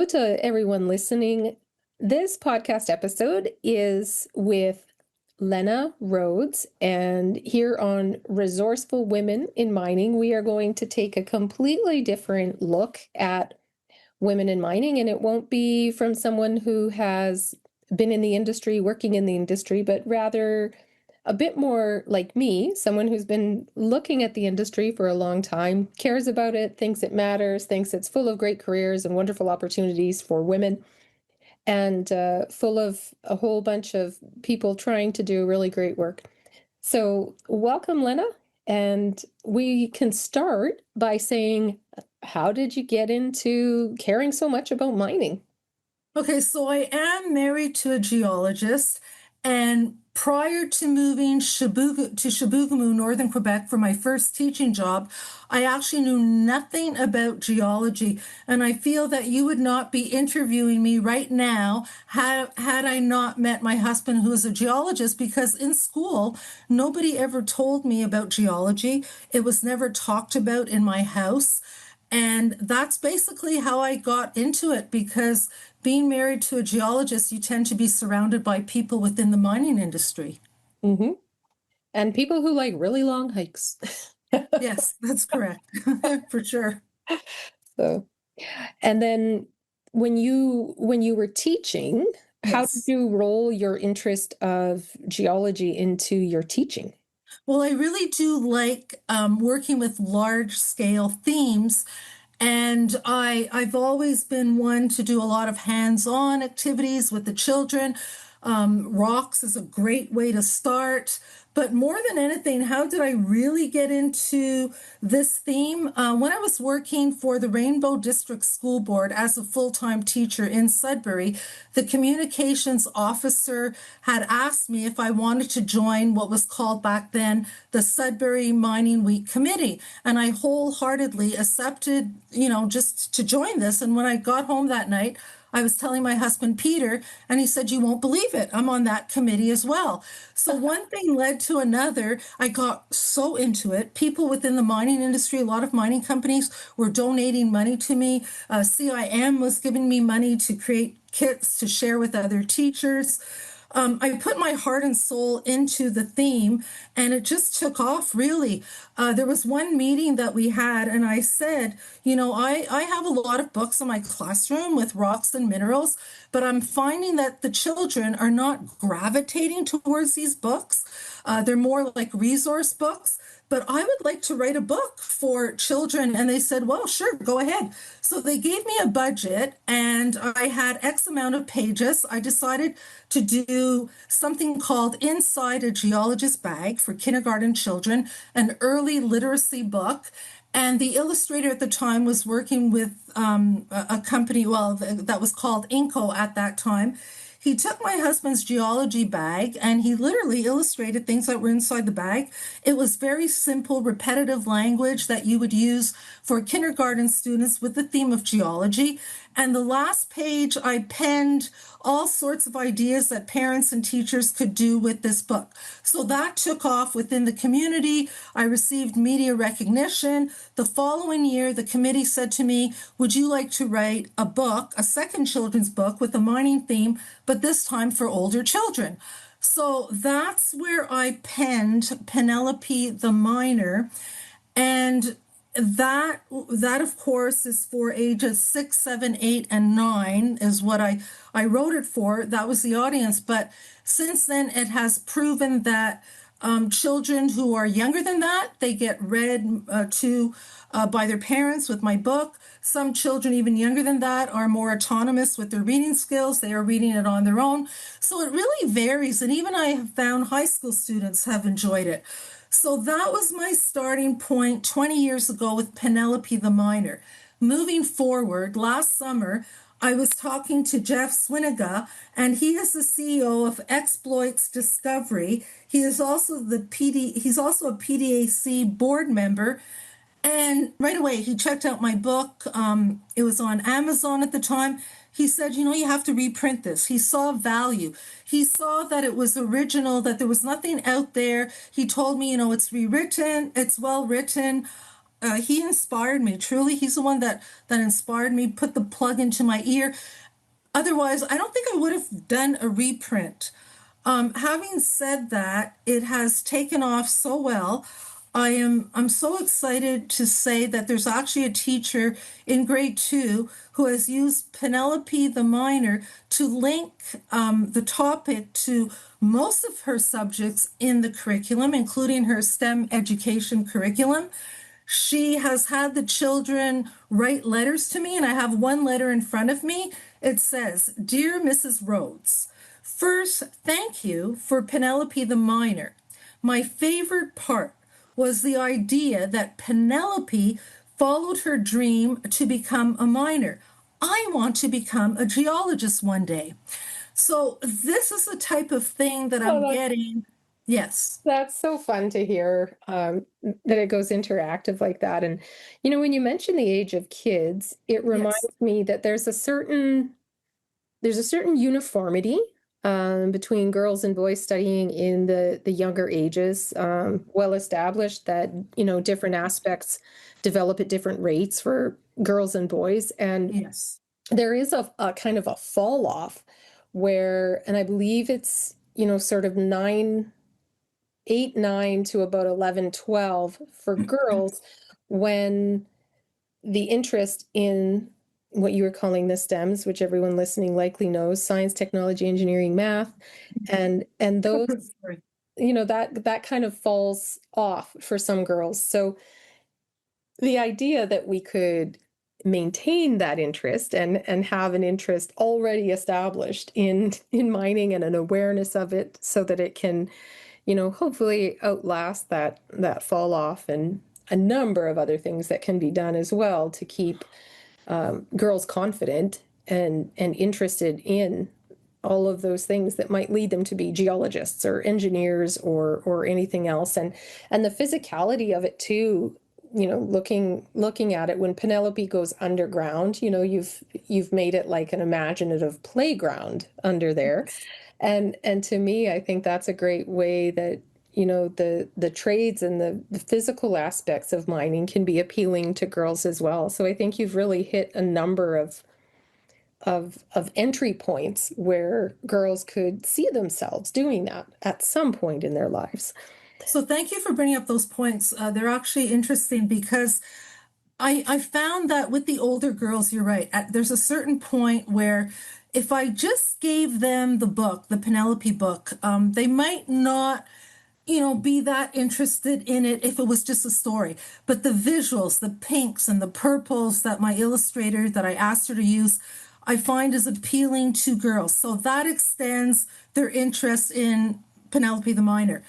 to everyone listening. This podcast episode is with Lenna Rhodes, and here on Resourceful Women in Mining, we are going to take a completely different look at women in mining, and it won't be from someone who has been in the industry, working in the industry, but rather a bit more like me, someone who's been looking at the industry for a long time, cares about it, thinks it matters, thinks it's full of great careers and wonderful opportunities for women, and full of a whole bunch of people trying to do really great work. So welcome, Lenna. And we can start by saying, how did you get into caring so much about mining? Okay, so I am married to a geologist, and prior to moving to Chibougamau, northern Quebec, for my first teaching job, I actually knew nothing about geology, and I feel that you would not be interviewing me right now had I not met my husband, who is a geologist, because in school, nobody ever told me about geology. It was never talked about in my house. And that's basically how I got into it, because being married to a geologist, you tend to be surrounded by people within the mining industry. Mm-hmm. And people who like really long hikes. Yes, that's correct. For sure. So, and then when you were teaching, how did Yes. you roll your interest of geology into your teaching? Well, I really do like working with large scale themes. And I've always been one to do a lot of hands-on activities with the children. Rocks is a great way to start. But more than anything, how did I really get into this theme? When I was working for the Rainbow District School Board as a full-time teacher in Sudbury, the communications officer had asked me if I wanted to join what was called back then the Sudbury Mining Week Committee. And I wholeheartedly accepted, just to join this. And when I got home that night, I was telling my husband, Peter, and he said, "You won't believe it. I'm on that committee as well." So one thing led to another. I got so into it. People within the mining industry, a lot of mining companies were donating money to me. CIM was giving me money to create kits to share with other teachers. I put my heart and soul into the theme, and it just took off, really. There was one meeting that we had, and I said, I have a lot of books in my classroom with rocks and minerals, but I'm finding that the children are not gravitating towards these books. They're more like resource books. But I would like to write a book for children. And they said, well, sure, go ahead. So they gave me a budget, and I had X amount of pages. I decided to do something called Inside a Geologist Bag for kindergarten children, an early literacy book. And the illustrator at the time was working with a company, that was called Inco at that time. He took my husband's geology bag and he literally illustrated things that were inside the bag. It was very simple, repetitive language that you would use for kindergarten students with the theme of geology. And the last page, I penned all sorts of ideas that parents and teachers could do with this book. So that took off within the community. I received media recognition. The following year, the committee said to me, would you like to write a book, a second children's book with a mining theme, but this time for older children? So that's where I penned Penelope the Miner. And that of course is for ages 6, 7, 8, and 9 is what I wrote it for. That was the audience. But since then, it has proven that children who are younger than that, they get read to by their parents with my book. Some children even younger than that are more autonomous with their reading skills. They are reading it on their own. So it really varies. And even I have found high school students have enjoyed it. So that was my starting point 20 years ago with Penelope the Miner. Moving forward, last summer, I was talking to Jeff Swiniga, and he is the CEO of Exploits Discovery. He is also he's also a PDAC board member. And right away, he checked out my book. It was on Amazon at the time. He said, you have to reprint this. He saw value. He saw that it was original, that there was nothing out there. He told me, it's rewritten, it's well written. he inspired me. Truly, he's the one that inspired me, put the plug into my ear. Otherwise, I don't think I would have done a reprint. Having said that, it has taken off so well. I'm so excited to say that there's actually a teacher in grade 2 who has used Penelope the Miner to link the topic to most of her subjects in the curriculum, including her STEM education curriculum. She has had the children write letters to me, and I have one letter in front of me. It says, "Dear Mrs. Rhodes, first, thank you for Penelope the Miner. My favorite part was the idea that Penelope followed her dream to become a miner. I want to become a geologist one day." So this is the type of thing that Oh, I'm getting. Yes, that's so fun to hear, that it goes interactive like that. And, when you mention the age of kids, it reminds yes, me that there's a certain uniformity between girls and boys studying in the younger ages. Well established that different aspects develop at different rates for girls and boys, and yes. there is a kind of a fall off where, and I believe it's sort of 8, 9 to about 11, 12 for girls, when the interest in what you were calling the STEMs, which everyone listening likely knows, science, technology, engineering, math, and those, Sorry. that kind of falls off for some girls. So the idea that we could maintain that interest and have an interest already established in mining and an awareness of it so that it can hopefully outlast that fall off, and a number of other things that can be done as well to keep girls confident and interested in all of those things that might lead them to be geologists or engineers or anything else, and the physicality of it too. Looking at it, when Penelope goes underground, you've made it like an imaginative playground under there. And to me, I think that's a great way that the trades and the physical aspects of mining can be appealing to girls as well. So I think you've really hit a number of entry points where girls could see themselves doing that at some point in their lives. So thank you for bringing up those points. They're actually interesting because I found that with the older girls, you're right. There's a certain point where if I just gave them the book, the Penelope book, they might not, be that interested in it if it was just a story. But the visuals, the pinks and the purples that my illustrator that I asked her to use, I find is appealing to girls. So that extends their interest in Penelope the Miner.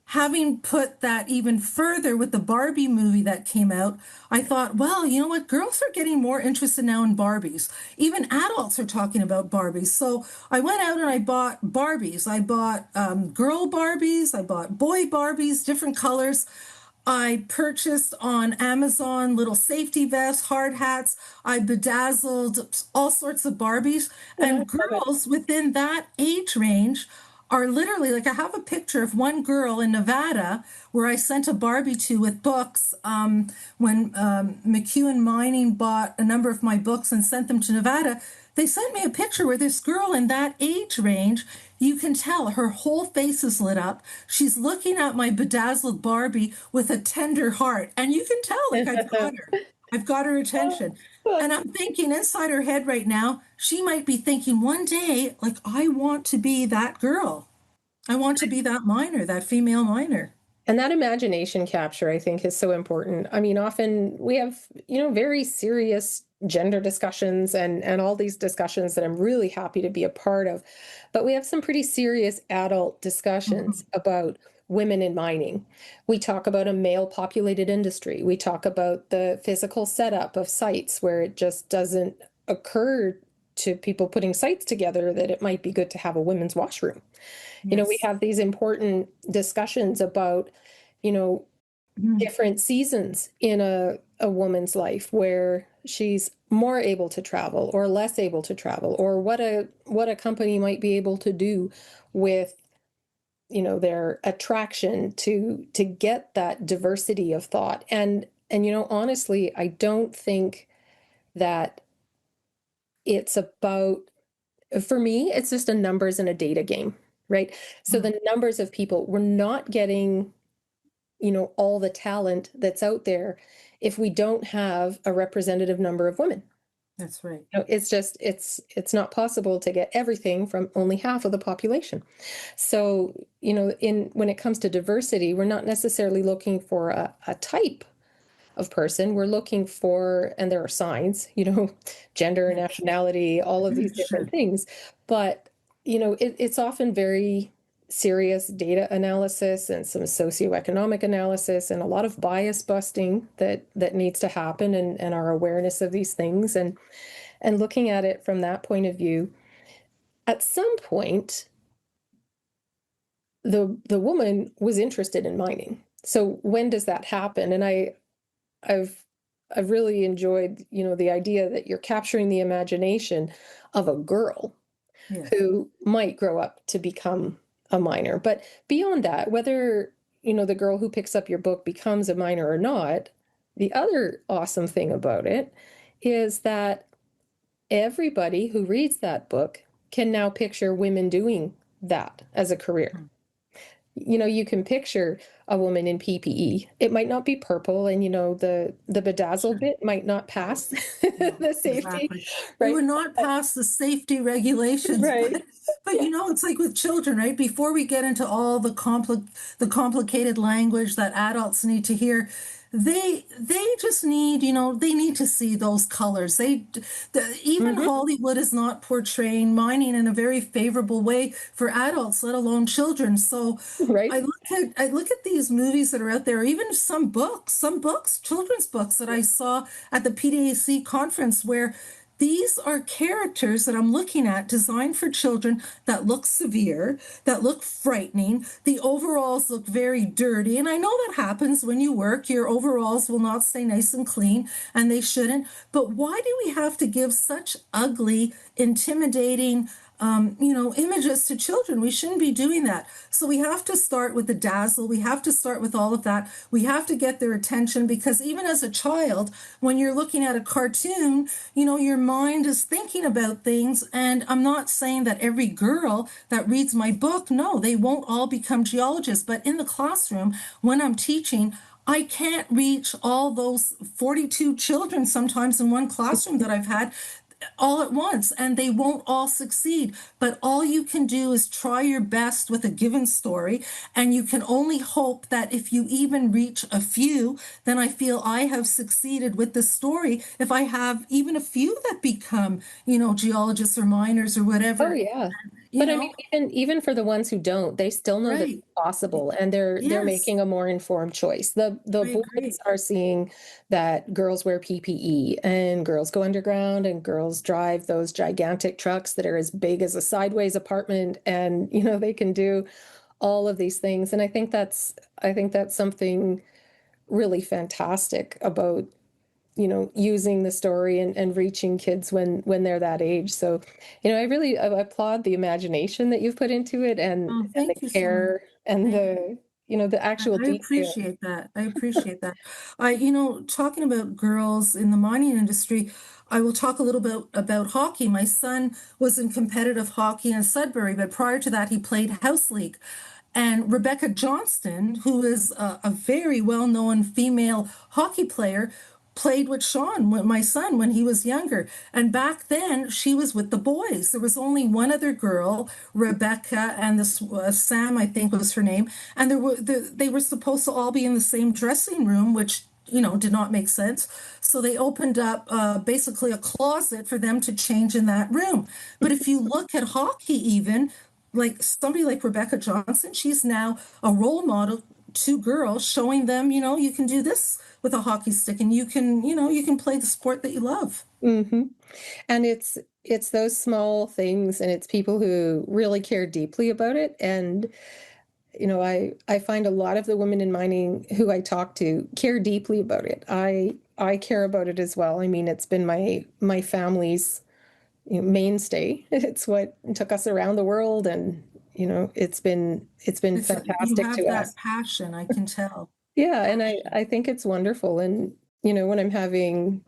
Having put that even further with the Barbie movie that came out, I thought, well, you know what? Girls are getting more interested now in Barbies. Even adults are talking about Barbies. So I went out and I bought Barbies. I bought girl Barbies. I bought boy Barbies, different colors. I purchased on Amazon little safety vests, hard hats. I bedazzled all sorts of Barbies. I And love it. girls within that age range are literally like, I have a picture of one girl in Nevada where I sent a Barbie to with books. When WomenInMining bought a number of my books and sent them to Nevada, they sent me a picture where this girl in that age range, you can tell her whole face is lit up. She's looking at my bedazzled Barbie with a tender heart. And you can tell, like, I've got her. I've got her attention. And I'm thinking inside her head right now, she might be thinking one day, like, I want to be that girl. I want to be that miner, that female miner. And that imagination capture, I think, is so important. I mean, often we have, very serious gender discussions and all these discussions that I'm really happy to be a part of. But we have some pretty serious adult discussions Mhm. about women in mining. We talk about a male populated industry. We talk about the physical setup of sites where it just doesn't occur to people putting sites together that it might be good to have a women's washroom. We Yes. have these important discussions about, you know, Mhm. different seasons in a woman's life where she's more able to travel or less able to travel, or what a company might be able to do with, their attraction to get that diversity of thought. And honestly, I don't think that it's about, for me, it's just a numbers and a data game, right? So Mm, the numbers of people, we're not getting, all the talent that's out there if we don't have a representative number of women. that's right. It's just it's not possible to get everything from only half of the population. So, in when it comes to diversity, we're not necessarily looking for a type of person. We're looking for, and there are signs, gender, Yes. nationality, all of these different Sure. things. But, it's often very serious data analysis and some socioeconomic analysis and a lot of bias busting that needs to happen, and our awareness of these things, and looking at it from that point of view. At some point, the woman was interested in mining. So when does that happen? And I've I've really enjoyed, the idea that you're capturing the imagination of a girl Yes. who might grow up to become a miner. But beyond that, whether, the girl who picks up your book becomes a miner or not, the other awesome thing about it is that everybody who reads that book can now picture women doing that as a career. Mm, You can picture a woman in PPE. It might not be purple, and the bedazzled sure. bit might not pass No, the safety, exactly. It right? would not pass the safety regulations, Right. but Yeah. it's like with children, right? Before we get into all the complicated language that adults need to hear, they just need, they need to see those colors. Even Hmm. Hollywood is not portraying mining in a very favorable way for adults, let alone children. So Right. I look at these movies that are out there, even some books, children's books that I saw at the PDAC conference, where these are characters that I'm looking at designed for children that look severe, that look frightening. The overalls look very dirty. And I know that happens when you work. Your overalls will not stay nice and clean, and they shouldn't. But why do we have to give such ugly, intimidating, images to children? We shouldn't be doing that. So we have to start with the dazzle. We have to start with all of that. We have to get their attention, because even as a child, when you're looking at a cartoon, your mind is thinking about things. And I'm not saying that every girl that reads my book, no, they won't all become geologists. But in the classroom, when I'm teaching, I can't reach all those 42 children sometimes in one classroom that I've had all at once, and they won't all succeed. But all you can do is try your best with a given story, and you can only hope that if you even reach a few, then I feel I have succeeded with the story. If I have even a few that become, geologists or miners or Oh whatever, yeah. you But I mean, know, even for the ones who don't, they still know that right. it's possible, and they're Yes, making a more informed choice. The I boys agree. are seeing that girls wear PPE, and girls go underground, and girls drive those gigantic trucks that are as big as a sideways apartment, and they can do all of these things. And I think that's something really fantastic about using the story, and reaching kids when they're that age. So, I applaud the imagination that you've put into it, Oh, and the thank you so much. care, and Thank the actual I detail. appreciate that. I appreciate that. Talking about girls in the mining industry, I will talk a little bit about hockey. My son was in competitive hockey in Sudbury, but prior to that, he played house league. And Rebecca Johnston, who is a very well-known female hockey player, played with Sean, with my son, when he was younger. And back then, she was with the boys. There was only one other girl, Rebecca, and this Sam, I think was her name. And they were supposed to all be in the same dressing room, which did not make sense. So they opened up basically a closet for them to change in that room. But if you look at hockey, even like somebody like Rebecca Johnson, she's now a role model to girls, showing them, you can do this with a hockey stick, and you can play the sport that you love. Hmm. And it's those small things, and it's people who really care deeply about it. And I find a lot of the women in mining who I talk to care deeply about it. I care about it as well. I mean, it's been my family's mainstay. It's what took us around the world, and it's been You fantastic have to that us. passion, I can tell. Yeah, and I Passion. I think it's wonderful. And when I'm having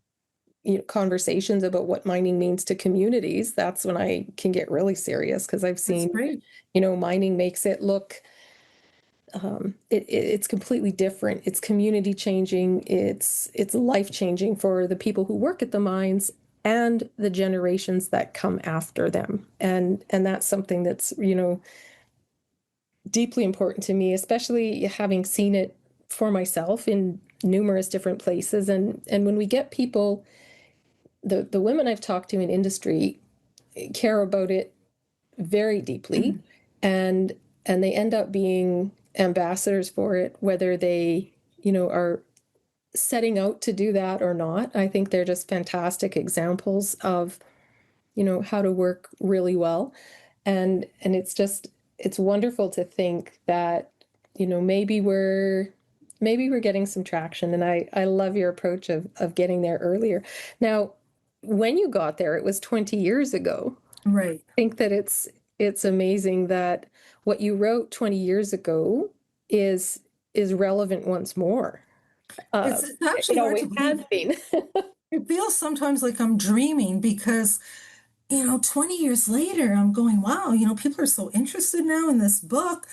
conversations about what mining means to communities, that's when I can get really serious because I've That's seen, great. mining makes it look it's completely different. It's community changing. It's life changing for the people who work at the mines and the generations that come after them. And that's something that's, deeply important to me, especially having seen it for myself in numerous different places. And when we get people, the women I've talked to in industry care about it very deeply, and they end up being ambassadors for it, whether they are setting out to do that or not. I think they're just fantastic examples of how to work really well. And it's wonderful to think that maybe we're getting some traction. And I love your approach of getting there earlier. Now, when you got there, it was 20 years ago. Right. Think that it's amazing that what you wrote 20 years ago is relevant once more. It's It actually hard always to believe. has been. It feels sometimes like I'm dreaming because 20 years later, I'm going, wow, people are so interested now in this book.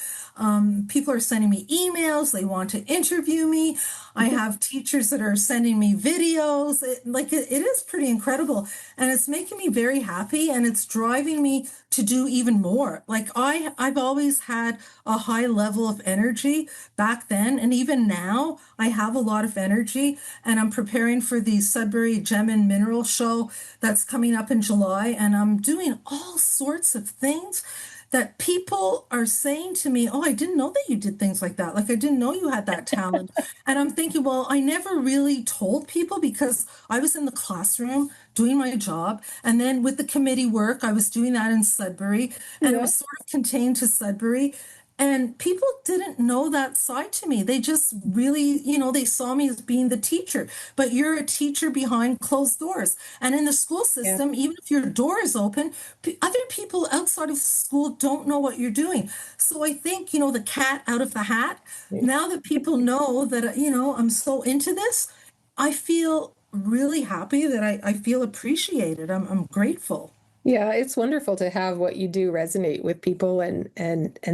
People are sending me emails. They want to interview me. I have teachers that are sending me videos. It is pretty incredible. And it's making me very happy. And it's driving me to do even more. I've always had a high level of energy back then. And even now, I have a lot of energy. And I'm preparing for the Sudbury Gem and Mineral Show that's coming up in July. And I'm doing all sorts of things that people are saying to me, oh, I didn't know that you did things like that. Like, I didn't know you had that talent. And I'm thinking, well, I never really told people because I was in the classroom doing my job. And then with the committee work, I was doing that in Sudbury, and it Yeah. was sort of contained to Sudbury. And people didn't know that side to me. They just really, they saw me as being the teacher. But you're a teacher behind closed doors. And in the school Yeah. system, even if your door is open, other people outside of school don't know what you're doing. So I think, the cat out of the hat, now that people know that, I'm so into this, I feel really happy that I feel appreciated. I'm grateful. Yeah, it's wonderful to have what you do resonate with people and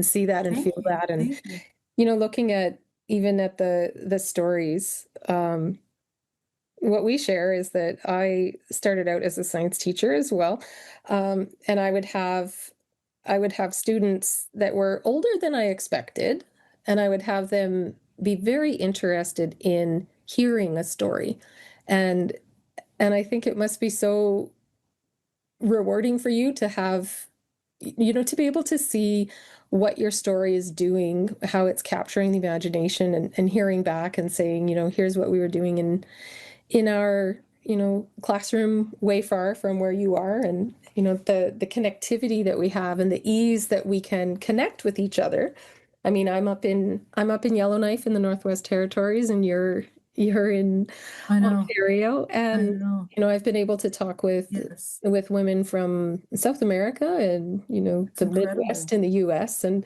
see that and Thank feel you. that. And Thank you. looking at even at the stories, what we share is that I started out as a science teacher as well. And I would have students that were older than I expected, and I would have them be very interested in hearing a story. And I think it must be so rewarding for you to have, to be able to see what your story is doing, how it's capturing the imagination, and hearing back and saying, here's what we were doing in our classroom way far from where you are. And the connectivity that we have and the ease that we can connect with each other. I mean, I'm up in Yellowknife in the Northwest Territories, and you're in I know. Ontario. I And know. I've been able to talk with Yes. women from South America and It's the incredible. Midwest in the US, and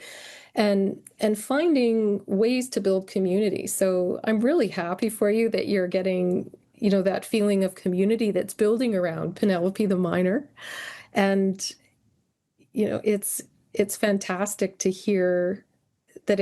finding ways to build community. So I'm really happy for you that you're getting that feeling of community that's building around Penelope the miner. And it's fantastic to hear that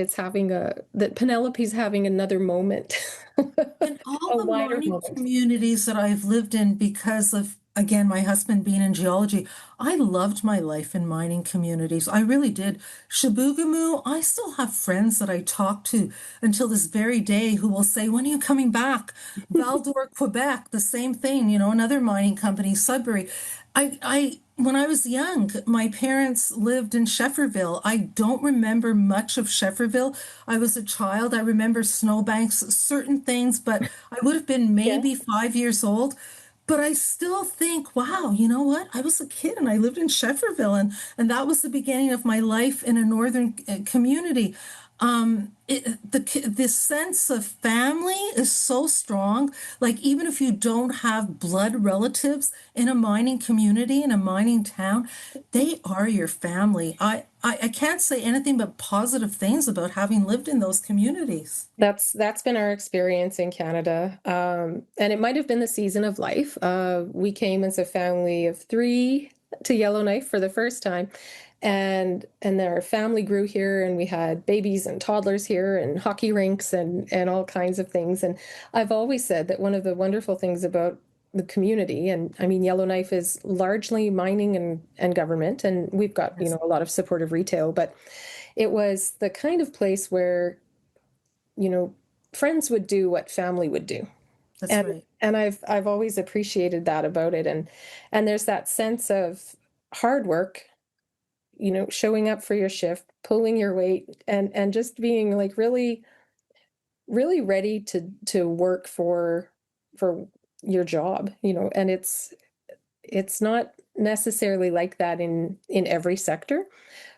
Penelope's having another moment. In all A the wider mining moment. communities that I've lived in, because of, again, my husband being in geology, I loved my life in mining communities. I really did. Shabugamu, I still have friends that I talk to until this very day who will say, when are you coming back? Val d'Or, Quebec, the same thing, another mining company, Sudbury. When I was young, my parents lived in Shefferville. I don't remember much of Shefferville. I was a child. I remember snowbanks, certain things, but I would have been Yeah. maybe 5 years old. But I still think, wow, you know what? I was a kid and I lived in Shefferville, and that was the beginning of my life in a northern community. This sense of family is so strong. Like even if you don't have blood relatives in a mining community, in a mining town, they are your family. I can't say anything but positive things about having lived in those communities. That's been our experience in Canada. And it might have been the season of life. We came as a family of three to Yellowknife for the first time. And then our family grew here and we had babies and toddlers here and hockey rinks and all kinds of things. And I've always said that one of the wonderful things about the community, and I mean Yellowknife is largely mining and government, and we've got, Yes, a lot of supportive retail, but it was the kind of place where you know, friends would do what family would do. that's And right. and I've always appreciated that about it. And there's that sense of hard work, showing up for your shift, pulling your weight and just being like really, really ready to work for your job, and it's not necessarily like that in every sector,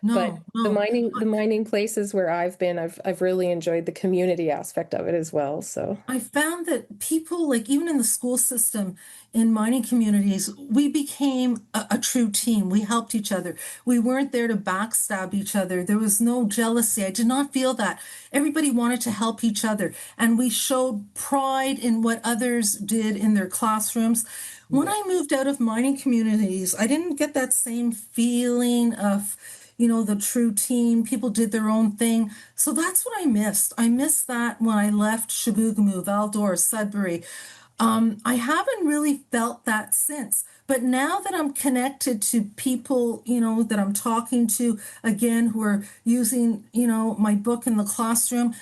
but No, the no. mining the mining places where I've been, I've really enjoyed the community aspect of it as well. So I found that people, like even in the school system, in mining communities, we became a true team. We helped each other. We weren't there to backstab each other. There was no jealousy. I did not feel that. Everybody wanted to help each other, and we showed pride in what others did in their classrooms. When yeah. I moved out of mining communities, I didn't get that same feeling of the true team. People did their own thing. So that's what I missed. I missed that when I left Shabugamu, Val-d'Or, Sudbury. I haven't really felt that since. But now that I'm connected to people, that I'm talking to again who are using, my book in the classroom,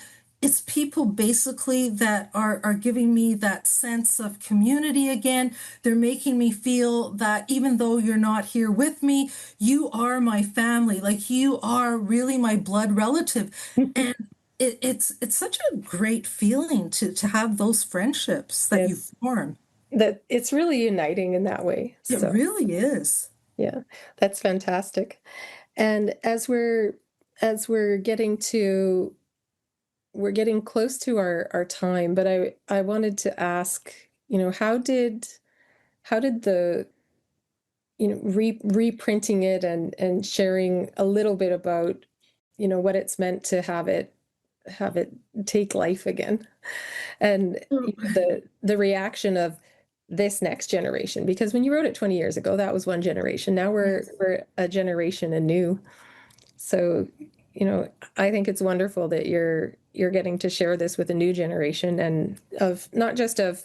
it's people basically that are giving me that sense of community again. They're making me feel that even though you're not here with me, you are my family. Like you are really my blood relative. And it's such a great feeling to have those friendships that you It's form. that it's really uniting in that way. It So really is. yeah, that's fantastic. And as we're getting to we're getting close to our time, but I wanted to ask, how did the reprinting it and sharing a little bit about what it's meant to have it take life again, and the reaction of this next generation, because when you wrote it 20 years ago, that was one generation. Now we're Yes. we're a generation anew. So, I think it's wonderful that you're getting to share this with a new generation, and of not just of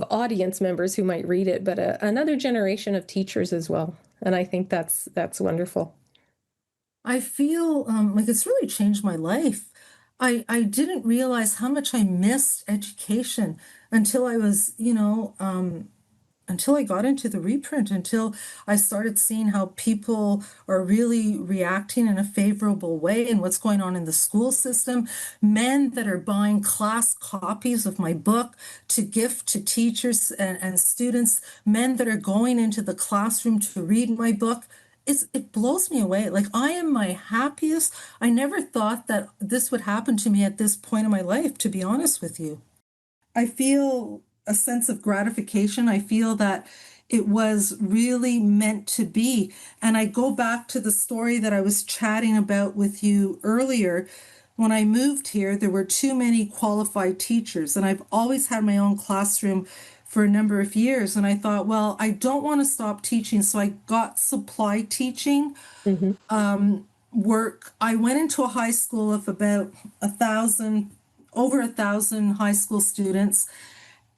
audience members who might read it, but another generation of teachers as well. And I think that's wonderful. I feel like it's really changed my life. I didn't realize how much I missed education until I was, until I got into the reprint, until I started seeing how people are really reacting in a favorable way and what's going on in the school system. Men that are buying class copies of my book to gift to teachers and students, men that are going into the classroom to read my book. It blows me away. Like I am my happiest. I never thought that this would happen to me at this point in my life, to be honest with you. I feel a sense of gratification. I feel that it was really meant to be. And I go back to the story that I was chatting about with you earlier. When I moved here, there were too many qualified teachers, and I've always had my own classroom for a number of years. And I thought, well, I don't want to stop teaching. So I got supply teaching Hmm. work. I went into a high school of about 1,000, over 1,000 high school students,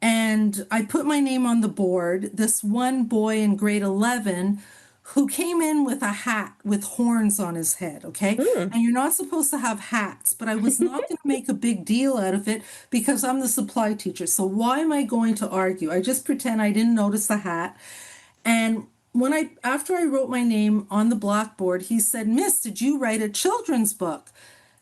and I put my name on the board. This one boy in grade 11 who came in with a hat with horns on his head, okay? Mm. And you're not supposed to have hats, but I was not going to make a big deal out of it because I'm the supply teacher. So why am I going to argue? I just pretend I didn't notice the hat. And after I wrote my name on the blackboard, he said, "Miss, did you write a children's book?"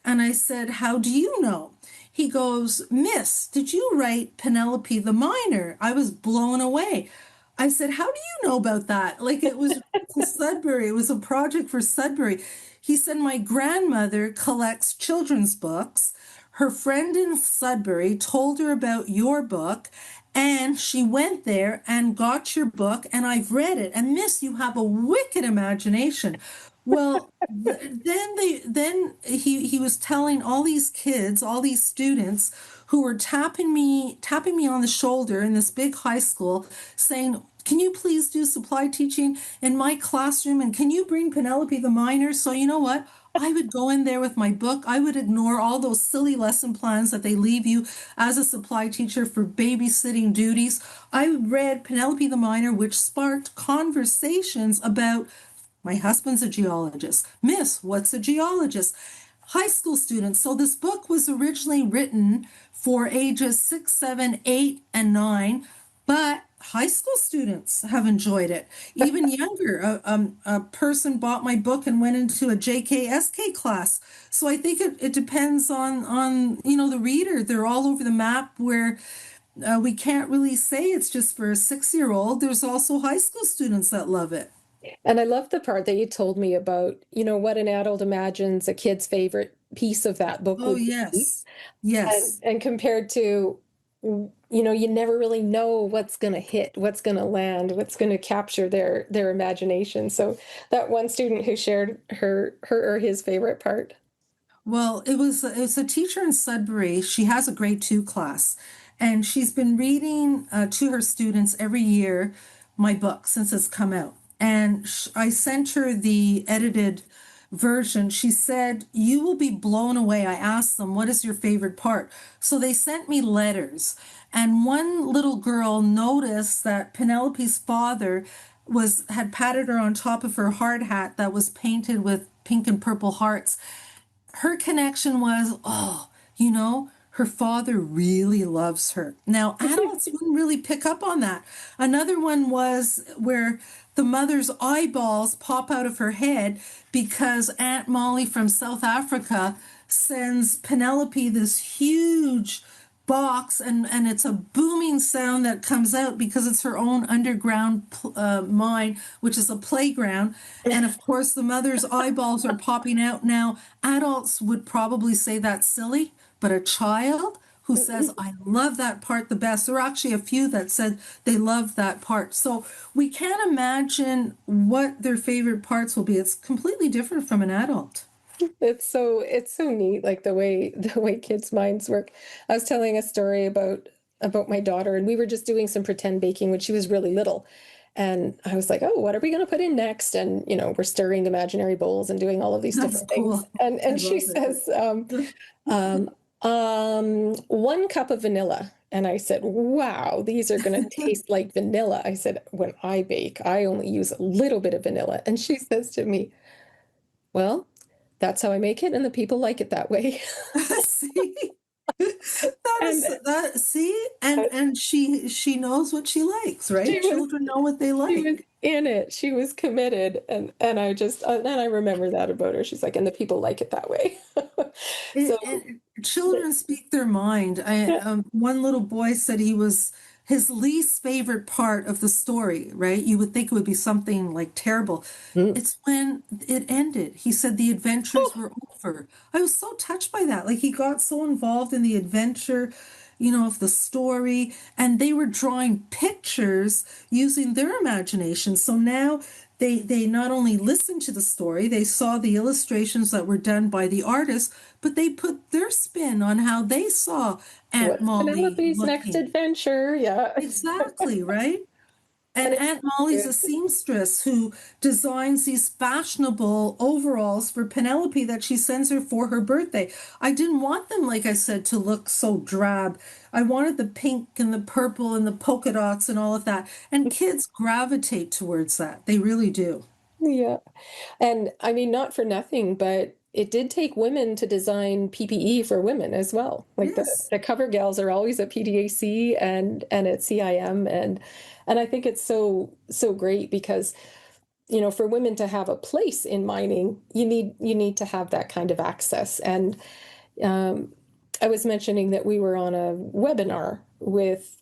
And I said, "How do you know?" He goes, "Miss, did you write Penelope the Miner?" I was blown away. I said, how do you know about that? Like it was to Sudbury. It was a project for Sudbury. He said, my grandmother collects children's books. Her friend in Sudbury told her about your book, and she went there and got your book, and I've read it. And Miss, you have a wicked imagination. Well, then he was telling all these kids, all these students who were tapping me on the shoulder in this big high school, saying, can you please do supply teaching in my classroom? And can you bring Penelope the miner? So you know what? I would go in there with my book. I would ignore all those silly lesson plans that they leave you as a supply teacher for babysitting duties. I read Penelope the Miner, which sparked conversations about my husband's a geologist. Miss, what's a geologist? High school students. So this book was originally written for ages 6, 7, 8, and 9, but high school students have enjoyed it. Even younger, a person bought my book and went into a JKSK class. So I think it depends on the reader. They're all over the map where we can't really say it's just for a 6-year-old. There's also high school students that love it. And I love the part that you told me about, what an adult imagines a kid's favorite piece of that book Oh, would be. yes. And Yes. and compared to, you never really know what's going to hit, what's going to land, what's going to capture their imagination. So that one student who shared her or his favorite part. Well, it was a teacher in Sudbury. She has a grade 2 class, and she's been reading to her students every year my book since it's come out. And I sent her the edited version. She said, "You will be blown away." I asked them, "What is your favorite part?" So they sent me letters, and one little girl noticed that Penelope's father was had patted her on top of her hard hat that was painted with pink and purple hearts. Her connection was, oh, her father really loves her. Now, adults wouldn't really pick up on that. Another one was where the mother's eyeballs pop out of her head because Aunt Molly from South Africa sends Penelope this huge box, and it's a booming sound that comes out because it's her own underground mine, which is a playground. And of course the mother's eyeballs are popping out. Now adults would probably say that's silly, but a child who says, I love that part the best. There are actually a few that said they love that part. So we can't imagine what their favorite parts will be. It's completely different from an adult. It's so neat, like the way kids' minds work. I was telling a story about my daughter, and we were just doing some pretend baking when she was really little. And I was like, "Oh, what are we going to put in next?" And we're stirring imaginary bowls and doing all of these That's different things. cool. And I and she love it. says, 1 cup of vanilla. And I said, "Wow, these are going to taste like vanilla." I said, "When I bake, I only use a little bit of vanilla." And she says to me, "Well, that's how I make it, and the people like it that way." See, that And is that. See, uh, and she knows what she likes, right? she was Children know what they she was like. in it. She was committed, and I remember that about her. She's like, and the people like it that way. So Children speak their mind. yeah. One little boy said he was his least favorite part of the story, right? You would think it would be something like terrible. Mm. It's when it ended. He said the adventures Oh, were over. I was so touched by that. Like he got so involved in the adventure, of the story, and they were drawing pictures using their imagination. So now they not only listened to the story, they saw the illustrations that were done by the artist, but they put their spin on how they saw Aunt what's Molly Penelope's next looking. adventure? Yeah. Exactly, right? And And it's Aunt Molly's a good. seamstress who designs these fashionable overalls for Penelope that she sends her for her birthday. I didn't want them, like I said, to look so drab. I wanted the pink and the purple and the polka dots and all of that. And kids gravitate towards that. They really do. Yeah. And I mean, not for nothing, but it did take women to design PPE for women as well. Like the, Yes. the cover gals are always at PDAC and at CIM, and I think it's so great because for women to have a place in mining, you need to have that kind of access. And um, I was mentioning that we were on a webinar with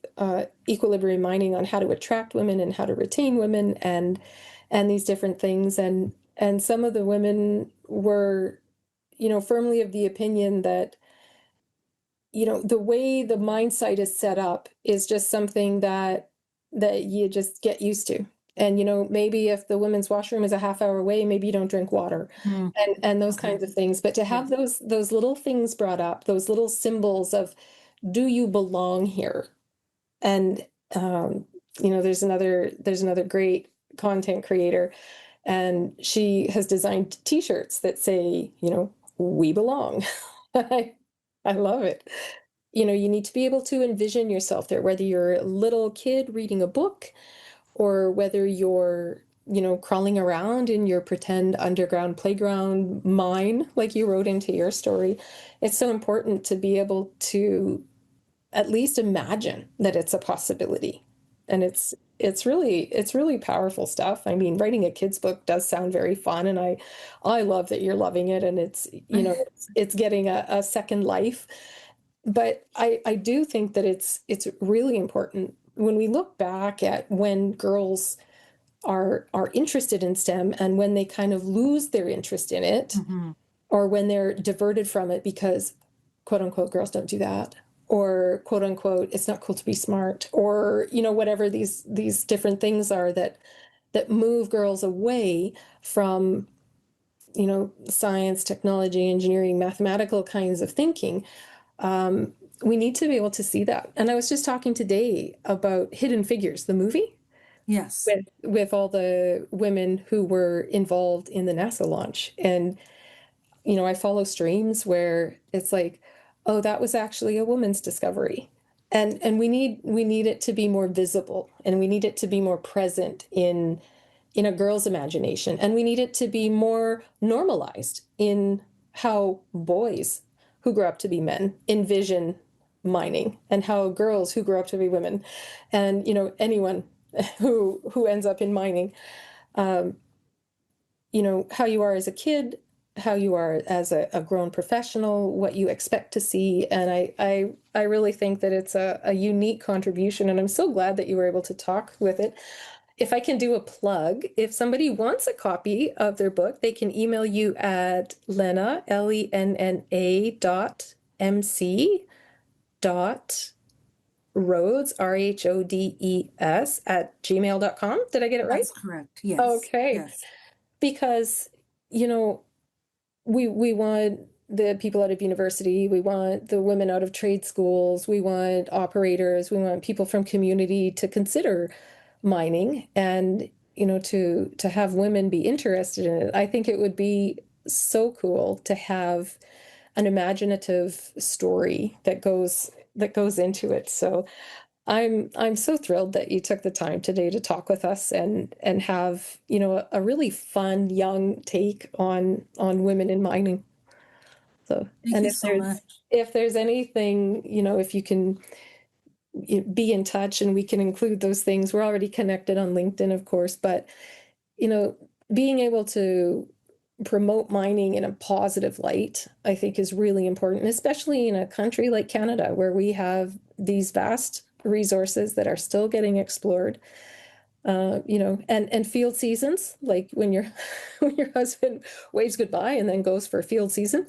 equilibrium mining on how to attract women and how to retain women and these different things. And some of the women were, firmly of the opinion that, the way the mine site is set up is just something that you just get used to. And, maybe if the women's washroom is a half hour away, maybe you don't drink water and those kinds of things. But to have those little things brought up, those little symbols of, do you belong here? And, there's another great content creator, and she has designed t-shirts that say, we belong. I love it. You need to be able to envision yourself there, whether you're a little kid reading a book or whether you're, crawling around in your pretend underground playground mine, like you wrote into your story. It's so important to be able to at least imagine that it's a possibility. And it's really powerful stuff. I mean, writing a kid's book does sound very fun, and I love that you're loving it, and it's getting a second life. But I do think that it's really important when we look back at when girls are interested in STEM and when they kind of lose their interest in it, or when they're diverted from it because, quote unquote, girls don't do that, or quote unquote, it's not cool to be smart, or whatever these different things are that move girls away from science, technology, engineering, mathematical kinds of thinking. We need to be able to see that. And I was just talking today about Hidden Figures, the movie. Yes. With all the women who were involved in the NASA launch. And, I follow streams where it's like, oh, that was actually a woman's discovery. And we need it to be more visible, and we need it to be more present in a girl's imagination. And we need it to be more normalized in how boys who grow up to be men envision mining, and how girls who grow up to be women, and anyone who ends up in mining, how you are as a kid, how you are as a grown professional, what you expect to see. And I really think that it's a unique contribution, and I'm so glad that you were able to talk with it. If I can do a plug, if somebody wants a copy of their book, they can email you at Lenna, Lenna .mc Rhodes, Rhodes, at gmail.com. Did I get it right? That's correct. Yes. Okay. Yes. Because, we want the people out of university, we want the women out of trade schools, we want operators, we want people from community to consider mining, and to have women be interested in it. I think it would be so cool to have an imaginative story that goes into it. So I'm so thrilled that you took the time today to talk with us and have, a really fun young take on women in mining. So, Thank and you so much. if there's anything, if you can be in touch and we can include those things. We're already connected on LinkedIn, of course, but being able to promote mining in a positive light, I think, is really important, especially in a country like Canada, where we have these vast resources that are still getting explored. And field seasons, like when your when your husband waves goodbye and then goes for field season,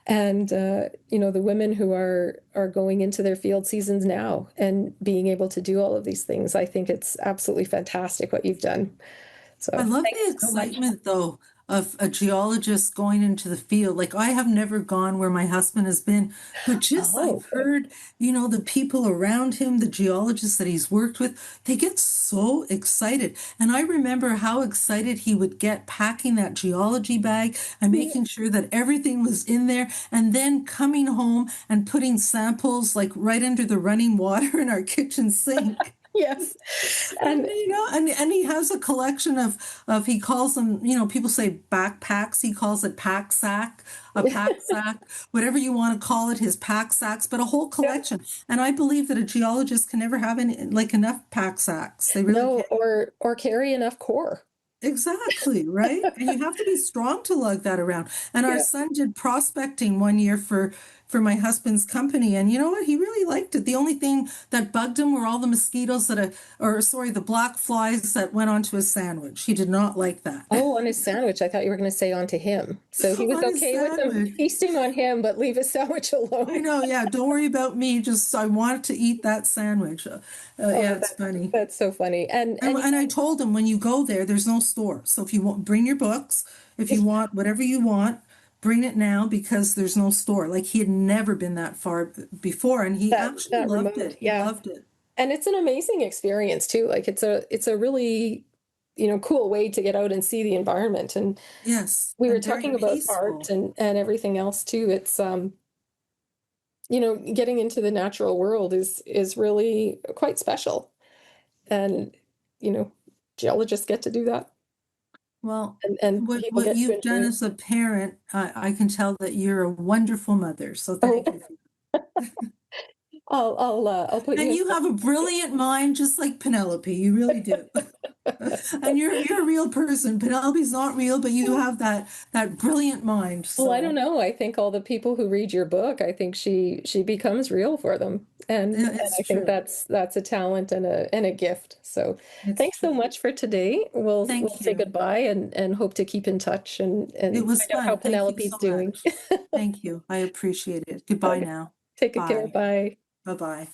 and the women who are going into their field seasons now and being able to do all of these things, I think it's absolutely fantastic what you've done. So I love the thanks so much. excitement, though, of a geologist going into the field. Like, I have never gone where my husband has been, but just Oh, I've okay. heard, the people around him, the geologists that he's worked with, they get so excited. And I remember how excited he would get packing that geology bag and making sure that everything was in there, and then coming home and putting samples like right under the running water in our kitchen sink. Yes. And And and he has a collection of he calls them, people say backpacks, he calls it pack sack, whatever you want to call it, his pack sacks, but a whole yeah, collection. And I believe that a geologist can never have any, like, enough pack sacks. They really no, can't. or carry enough core. Exactly, right? And you have to be strong to lug that around. And our Yeah. son did prospecting one year for, for my husband's company. And you know what? He really liked it. The only thing that bugged him were all the mosquitoes the black flies that went onto his sandwich. He did not like that. Oh, on his sandwich. I thought you were going to say onto him. So he was On his okay with them sandwich. feasting on him, but leave his sandwich I alone. know, yeah. Don't worry about me. Just I want to eat that sandwich. Yeah, Oh, it's funny. that's so funny. And I told him when you go there, there's no store. So if you want, bring your books. If you want whatever you want, bring it now because there's no store. Like he had never been that far before, and he actually that loved remote, it. He yeah. loved it. And it's an amazing experience too. Like it's a really, cool way to get out and see the environment. And Yes, we were and very talking about art peaceful. and everything else too. It's getting into the natural world is really quite special. And, you know, geologists get to do that Well, and what people what get to you've done enjoy it. as a parent, I can tell that you're a wonderful mother. So Oh, thank you. I'll put you And in you have a touch. brilliant mind, just like Penelope. You really do. And you're a real person. Penelope's not real, but you have that brilliant mind. Well, I don't So know. I think all the people who read your book, I think she becomes real for them. And yeah, it's I think true. that's a talent and a gift. So It's thanks so true. much for today. We'll Thank say you. goodbye and hope to keep in touch It and was find out how fun. Thank you Penelope's so doing. much. Thank you. I appreciate it. Goodbye Okay. now. Take good care. Bye. Bye. Bye-bye.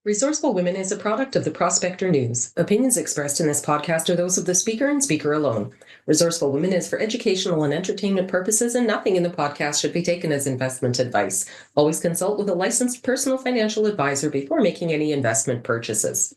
Resourceful Women is a product of the Prospector News. Opinions expressed in this podcast are those of the speaker and speaker alone. Resourceful Women is for educational and entertainment purposes, and nothing in the podcast should be taken as investment advice. Always consult with a licensed personal financial advisor before making any investment purchases.